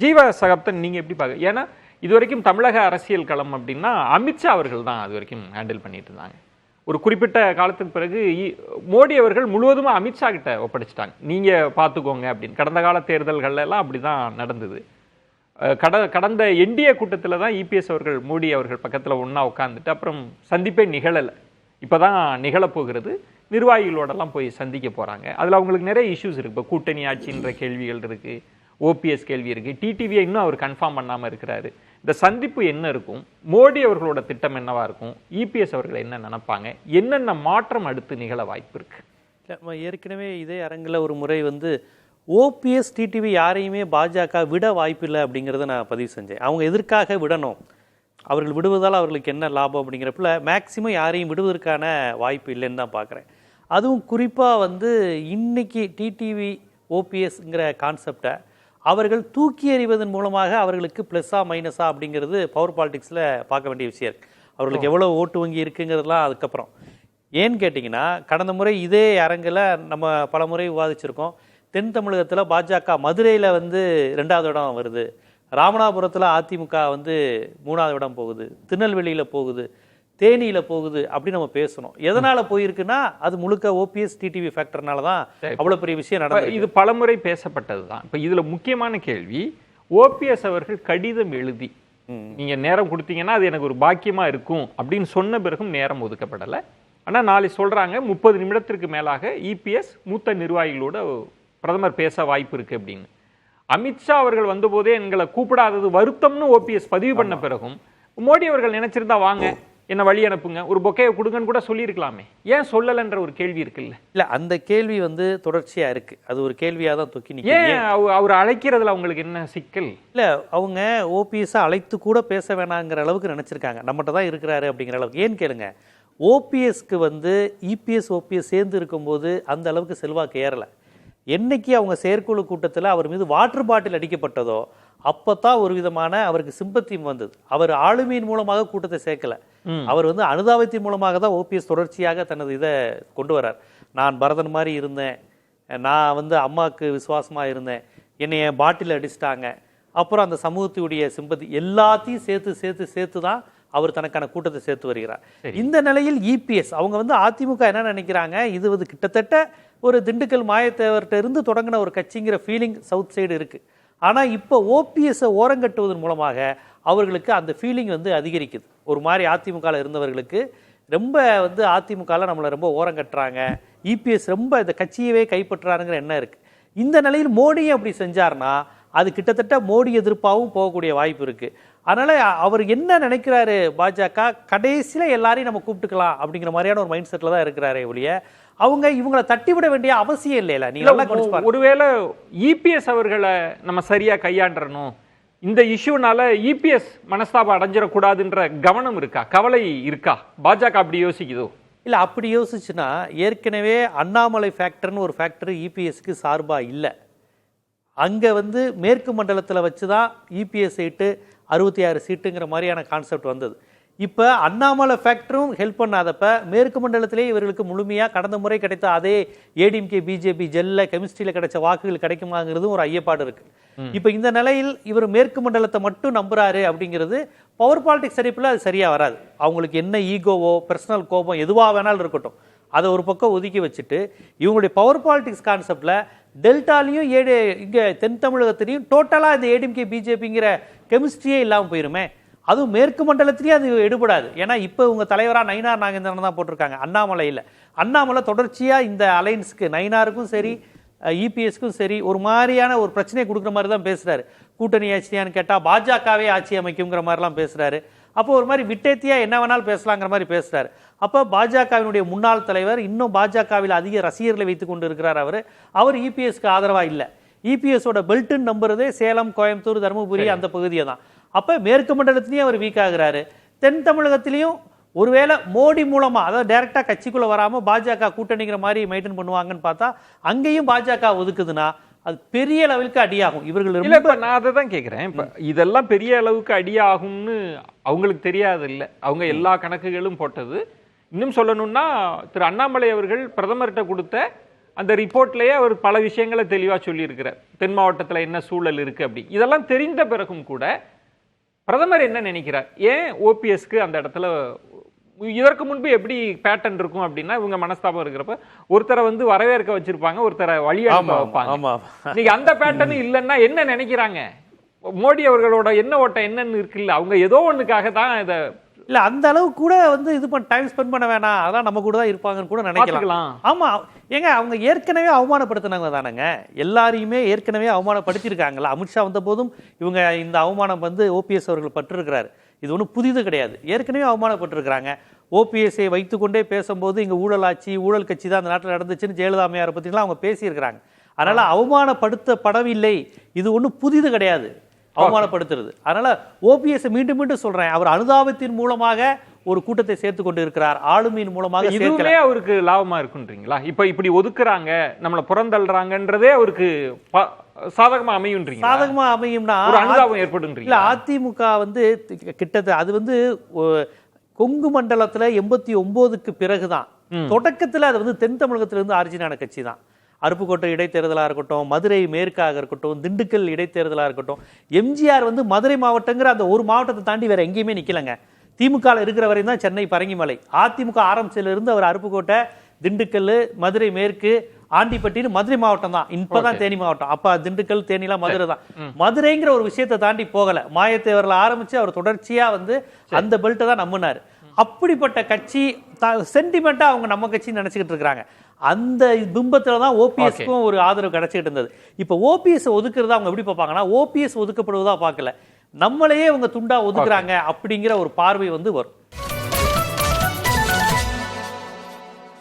ஜீவ சகாப்தன் நீங்க எப்படி பாக்க? ஏன்னா இதுவரைக்கும் தமிழக அரசியல் களம் அப்படின்னா அமித்ஷா அவர்கள் தான் அது வரைக்கும் ஹேண்டில் பண்ணிட்டு இருந்தாங்க. ஒரு குறிப்பிட்ட காலத்துக்கு பிறகு மோடி அவர்கள் முழுவதுமா அமித்ஷா கிட்ட ஒப்படைச்சிட்டாங்க. நீங்க பாத்துக்கோங்க அப்படின்னு. கடந்த கால தேர்தல்கள் எல்லாம் அப்படிதான் நடந்தது. கடந்த என்டிஏ கூட்டத்தில் தான் இபிஎஸ் அவர்கள் மோடி அவர்கள் பக்கத்தில் ஒன்றா உட்காந்துட்டு அப்புறம் சந்திப்பே நிகழலை. இப்போ தான் நிகழப்போகிறது. நிர்வாகிகளோடலாம் போய் சந்திக்க போகிறாங்க. அதில் அவங்களுக்கு நிறைய இஷ்யூஸ் இருக்குது. இப்போ கூட்டணி ஆட்சின்ற கேள்விகள் இருக்குது, ஓபிஎஸ் கேள்வி இருக்குது, டிடிவியை இன்னும் அவர் கன்ஃபார்ம் பண்ணாமல் இருக்கிறாரு. இந்த சந்திப்பு என்ன இருக்கும், மோடி அவர்களோட திட்டம் என்னவா இருக்கும், இபிஎஸ் அவர்கள் என்ன நினைப்பாங்க, என்னென்ன மாற்றம் அடுத்து நிகழ வாய்ப்பு இருக்குது? நம்ம ஏற்கனவே இதே அரங்கில் ஒரு முறை ஓபிஎஸ் டிடிவி யாரையுமே பாஜக விட வாய்ப்பில்லை அப்படிங்கிறத நான் பதிவு செஞ்சேன். அவங்க எதற்காக விடணும், அவர்கள் விடுவதால் அவர்களுக்கு என்ன லாபம் அப்படிங்கிறப்பல மேக்சிமம் யாரையும் விடுவதற்கான வாய்ப்பு இல்லைன்னு தான் பார்க்குறேன். அதுவும் குறிப்பாக இன்னைக்கு டிடிவி ஓபிஎஸ்ங்கிற கான்செப்டை அவர்கள் தூக்கி எறிவதன் மூலமாக அவர்களுக்கு ப்ளஸ்ஸா மைனஸா அப்படிங்கிறது பவர் பாலிடிக்ஸில் பார்க்க வேண்டிய விஷயம் இருக்குது. அவர்களுக்கு எவ்வளோ ஓட்டு வங்கி இருக்குங்கிறதுலாம் அதுக்கப்புறம். ஏன்னு கேட்டிங்கன்னா, கடந்த முறை இதே அரங்கில் நம்ம பல முறை விவாதிச்சிருக்கோம். தென் தமிழகத்தில் பாஜக மதுரையில் 2வது இடம் வருது, ராமநாதபுரத்தில் அதிமுக 3வது இடம் போகுது, திருநெல்வேலியில் போகுது, தேனியில் போகுது அப்படி நம்ம பேசணும். எதனால் போயிருக்குன்னா அது முழுக்க ஓபிஎஸ் டிடிவி ஃபேக்டர்னால தான் அவ்வளோ பெரிய விஷயம் நடந்தது. இது பலமுறை பேசப்பட்டது தான். இப்போ இதில் முக்கியமான கேள்வி, ஓபிஎஸ் அவர்கள் கடிதம் எழுதி நீங்கள் நேரம் கொடுத்தீங்கன்னா அது எனக்கு ஒரு பாக்கியமாக இருக்கும் அப்படின்னு சொன்ன பிறகும் நேரம் ஒதுக்கப்படலை. ஆனால் நாளை சொல்கிறாங்க 30 நிமிடத்திற்கு மேலாக இபிஎஸ் மூத்த நிர்வாகிகளோட பிரதமர் பேச வாய்ப்பு இருக்கு அப்படின்னு. அமித்ஷா அவர்கள் வந்தபோதே எங்களை கூப்பிடாதது வருத்தம்னு ஓபிஎஸ் பதிவு பண்ண பிறகும் மோடி அவர்கள் நினைச்சிருந்தா வாங்க என்ன வழி அனுப்புங்க, ஒரு பொக்கையை கொடுங்கன்னு கூட சொல்லியிருக்கலாமே, ஏன் சொல்லலைன்ற ஒரு கேள்வி இருக்குல்ல. இல்லை, அந்த கேள்வி தொடர்ச்சியா இருக்கு. அது ஒரு கேள்வியாக தான் தொக்கி நிற்கும். ஏன் அவர் அழைக்கிறதுல அவங்களுக்கு என்ன சிக்கல்? இல்லை, அவங்க ஓபிஎஸ்ஸை அழைத்து கூட பேச வேணாங்கிற அளவுக்கு நினைச்சிருக்காங்க. நம்மகிட்ட தான் இருக்கிறாரு அப்படிங்கிற அளவுக்கு. ஏன்னு கேளுங்க, ஓபிஎஸ்க்கு இபிஎஸ் ஓபிஎஸ் சேர்ந்து இருக்கும்போது அந்த அளவுக்கு செல்வாக்கு ஏறலை. என்னைக்கு அவங்க செயற்குழு கூட்டத்தில் அவர் மீது வாட்டர் பாட்டில் அடிக்கப்பட்டதோ அப்பதான் ஒரு விதமான அவருக்கு சிம்பத்தியம் வந்தது. அவர் ஆளுமையின் மூலமாக கூட்டத்தை சேர்க்கல. அவர் அனுதாபத்தின் மூலமாக தான் ஓபிஎஸ் தொடர்ச்சியாக தனது இதை கொண்டு வரார். நான் பரதன் மாதிரி இருந்தேன், நான் அம்மாவுக்கு விசுவாசமா இருந்தேன், என்னைய பாட்டில் அடிச்சிட்டாங்க, அப்புறம் அந்த சமூகத்துடைய சிம்பத்தி எல்லாத்தையும் சேர்த்து தான் அவர் தனக்கான கூட்டத்தை சேர்த்து வருகிறார். இந்த நிலையில் இபிஎஸ் அவங்க அதிமுக என்ன நினைக்கிறாங்க, இது கிட்டத்தட்ட ஒரு திண்டுக்கல் மாயத்தேவர்கிட்ட இருந்து தொடங்கின ஒரு கட்சிங்கிற ஃபீலிங் சவுத் சைடு இருக்கு. ஆனால் இப்போ ஓபிஎஸ்ஸை ஓரங்கட்டுவதன் மூலமாக அவர்களுக்கு அந்த ஃபீலிங் அதிகரிக்குது. ஒரு மாதிரி அதிமுகவில் இருந்தவர்களுக்கு ரொம்ப அதிமுகவில் நம்மளை ரொம்ப ஓரங்கட்டுறாங்க, இபிஎஸ் ரொம்ப இந்த கட்சியவே கைப்பற்றுறாருங்கிற எண்ணம் இருக்குது. இந்த நிலையில் மோடியும் அப்படி செஞ்சார்னா அது கிட்டத்தட்ட மோடி எதிர்ப்பாகவும் போகக்கூடிய வாய்ப்பு இருக்குது. அதனால் அவர் என்ன நினைக்கிறாரு, பாஜக கடைசியில் எல்லாரையும் நம்ம கூப்பிட்டுக்கலாம் அப்படிங்கிற மாதிரியான ஒரு மைண்ட் செட்டில் தான் இருக்கிறாரே ஒழிய அவங்க இவங்களை தட்டிவிட வேண்டிய அவசியம் இல்லைல்ல. நீங்க ஒருவேளை இபிஎஸ் அவர்களை நம்ம சரியா கையாண்டறணும், இந்த இஷ்யூனால இபிஎஸ் மனஸ்தாபம் அடைஞ்சிடக்கூடாதுன்ற கவனம் இருக்கா, கவலை இருக்கா, பாஜக அப்படி யோசிக்குதோ? இல்லை, அப்படி யோசிச்சுன்னா ஏற்கனவே அண்ணாமலை ஃபேக்டர்னு ஒரு ஃபேக்டர் இபிஎஸ்க்கு சார்பாக இல்லை. அங்கே மேற்கு மண்டலத்தில் வச்சு தான் இபிஎஸ் சீட்டு 66 சீட்டுங்கிற மாதிரியான கான்செப்ட் வந்தது. இப்போ அண்ணாமலை ஃபேக்டரும் ஹெல்ப் பண்ணாதப்ப மேற்கு மண்டலத்திலே இவர்களுக்கு முழுமையாக கடந்த முறை கிடைத்த அதே ஏடிஎம்கே பிஜேபி ஜெல்ல கெமிஸ்ட்ரியில் கிடைச்ச வாக்குகள் கிடைக்குமாங்கிறதும் ஒரு ஐயப்பாடு இருக்கு. இப்போ இந்த நிலையில் இவர் மேற்கு மண்டலத்தை மட்டும் நம்புறாரு அப்படிங்கிறது பவர் பாலிடிக்ஸ் அடிப்பில் அது சரியாக வராது. அவங்களுக்கு என்ன ஈகோவோ பர்சனல் கோபம் எதுவாக வேணாலும் இருக்கட்டும், அதை ஒரு பக்கம் ஒதுக்கி வச்சுட்டு இவங்களுடைய பவர் பாலிடிக்ஸ் கான்செப்டில் டெல்டாலையும் இங்கே தென் தமிழகத்திலையும் டோட்டலாக இந்த ஏடிஎம்கே பிஜேபிங்கிற கெமிஸ்ட்ரியே இல்லாமல் போயிருமே. அதுவும் மேற்கு மண்டலத்திலேயே அது எடுபடாது. ஏன்னா இப்போ உங்க தலைவராக நயினார் நாகேந்திரன் தான் போட்டிருக்காங்க, அண்ணாமலை தொடர்ச்சியாக இந்த அலைன்ஸுக்கு நயினாருக்கும் சரி இபிஎஸ்க்கும் சரி ஒரு மாதிரியான ஒரு பிரச்சனையை கொடுக்குற மாதிரி தான் பேசுறாரு. கூட்டணி ஆட்சியான்னு கேட்டால் பாஜகவே ஆட்சி அமைக்குங்கிற மாதிரிலாம் பேசுறாரு. அப்போ ஒரு மாதிரி விட்டேத்தியா என்ன வேணாலும் பேசலாங்கிற மாதிரி பேசுறாரு. அப்போ பாஜகவினுடைய முன்னாள் தலைவர் இன்னும் பாஜகவில் அதிக ரசிகர்களை வைத்துக் கொண்டு இருக்கிறார். அவர் இபிஎஸ்க்கு ஆதரவாக இல்லை. இபிஎஸோட பெல்ட்டுன்னு நம்புறதே சேலம், கோயம்புத்தூர், தருமபுரி அந்த பகுதியை தான். அப்போ மேற்கு மண்டலத்திலையும் அவர் வீக் ஆகுறாரு. தென் தமிழகத்திலையும் ஒருவேளை மோடி மூலமா, அதாவது டைரக்டா கட்சிக்குள்ள வராம பாஜக கூட்டணிங்கிற மாதிரி மெயின்டைன் பண்ணுவாங்கன்னு பார்த்தா அங்கேயும் பாஜக ஒதுக்குதுன்னா அது பெரிய அளவுக்கு அடியாகும். இவர்கள் நான் அதை தான் கேட்குறேன். இப்போ இதெல்லாம் பெரிய அளவுக்கு அடியாகும்னு அவங்களுக்கு தெரியாது இல்லை, அவங்க எல்லா கணக்குகளும் போட்டது. இன்னும் சொல்லணும்னா திரு அண்ணாமலை அவர்கள் பிரதமர்கிட்ட கொடுத்த அந்த ரிப்போர்ட்லயே அவர் பல விஷயங்களை தெளிவா சொல்லியிருக்கிறார். தென் மாவட்டத்துல என்ன சூழல் இருக்கு அப்படி. இதெல்லாம் தெரிந்த பிறகும் கூட பிரதமர் என்ன நினைக்கிறார்? ஏன் ஓபிஎஸ்க்கு அந்த இடத்துல இதற்கு முன்பு எப்படி பேட்டர்ன் இருக்கும் அப்படின்னா, இவங்க மனஸ்தாபம் இருக்கிறப்ப ஒருத்தரை வந்து வரவேற்க வச்சிருப்பாங்க, ஒருத்தரை வழியாக வைப்பாங்க. இன்னைக்கு அந்த பேட்டர்ன் இல்லைன்னா என்ன நினைக்கிறாங்க? மோடி அவர்களோட என்ன ஓட்டம் என்னன்னு இருக்குல்ல, அவங்க ஏதோ ஒண்ணுக்காக தான் இதை இல்ல அந்த அளவு கூட வந்து இது டைம் ஸ்பெண்ட் பண்ண வேணாம், அதான் நம்ம கூட தான் இருப்பாங்கன்னு கூட நினைக்கலாம். ஆமா ஏங்க, அவங்க ஏற்கனவே அவமானப்படுத்தினாங்க தானேங்க, எல்லாரையுமே ஏற்கனவே அவமானப்படுத்தியிருக்காங்கல்ல. அமித்ஷா வந்த போதும் இவங்க இந்த அவமானம் வந்து ஓபிஎஸ் அவர்கள் பட்டிருக்கிறாரு. இது ஒன்றும் புதிது கிடையாது, ஏற்கனவே அவமானப்பட்டிருக்கிறாங்க. ஓபிஎஸ்ஐ வைத்துக்கொண்டே பேசும்போது இங்க ஊழல் ஆட்சி, ஊழல் கட்சி தான் அந்த நாட்டில் நடந்துச்சுன்னு ஜெயலலிதா அம்மையாரை பற்றிலாம் அவங்க பேசியிருக்கிறாங்க. அதனால அவமானப்படுத்தப்படவில்லை, இது ஒன்றும் புதிது கிடையாது அவமானப்படுத்துறது. அதனால ஓபிஎஸ் மீண்டும் மீண்டும் சொல்றேன், அவர் அனுதாபத்தின் மூலமாக ஒரு கூட்டத்தை சேர்த்து கொண்டு இருக்கிறார், ஆளுமையின் மூலமாக இதுவே அவருக்கு லாபமா இருக்குன்றீங்களா? இப்ப இப்படி ஒதுக்குறாங்க, நம்மள புறந்தள்ளுறாங்கன்றதே அவருக்கு சாதகமா அமையும்ன்றீங்க? சாதகமா அமையும்னா ஒரு அனுதாபம் ஏற்படுன்றீங்க. இல்ல, அதிமுக வந்து கிட்டத்தட்ட அது வந்து கொங்கு மண்டலத்துல 89க்கு பிறகுதான், தொடக்கத்துல அது வந்து தென் தமிழகத்துல இருந்து ஆரிஜினான கட்சி தான். அருப்புக்கோட்டை இடைத்தேர்தலாக இருக்கட்டும், மதுரை மேற்காக இருக்கட்டும், திண்டுக்கல் இடைத்தேர்தலாக இருக்கட்டும், எம்ஜிஆர் வந்து மதுரை மாவட்டங்கிற அந்த ஒரு மாவட்டத்தை தாண்டி வேற எங்கேயுமே நிக்கலங்க. திமுக இருக்கிற வரையும் தான் சென்னை பரங்கிமலை. அதிமுக ஆரம்பிச்சதுல இருந்து அவர் அருப்புக்கோட்டை, திண்டுக்கல், மதுரை மேற்கு, ஆண்டிப்பட்டின்னு மதுரை மாவட்டம் தான். இப்பதான் தேனி மாவட்டம். அப்ப திண்டுக்கல், தேனிலாம் மதுரை தான். மதுரைங்கிற ஒரு விஷயத்தை தாண்டி போகல. மாயத்தேவர்ல ஆரம்பிச்சு அவர் தொடர்ச்சியா வந்து அந்த பெல்ட்டை தான் நம்பினாரு. அப்படிப்பட்ட கட்சி சென்டிமெண்டா அவங்க நம்ம கட்சி நினைச்சுக்கிட்டு இருக்காங்க. அந்த பிம்பத்துல தான் ஓபிஎஸ்க்கும் ஒரு ஆதரவு கிடைச்சிட்டு இருந்தது. இப்ப ஓபிஎஸ் ஒதுக்குறதா அவங்க எப்படி பார்ப்பாங்கன்னா, ஓபிஎஸ் ஒதுக்கப்படுவதா பார்க்கல, நம்மளையே அவங்க துண்டா ஒதுக்குறாங்க அப்படிங்கிற ஒரு பார்வை வந்து வரும்.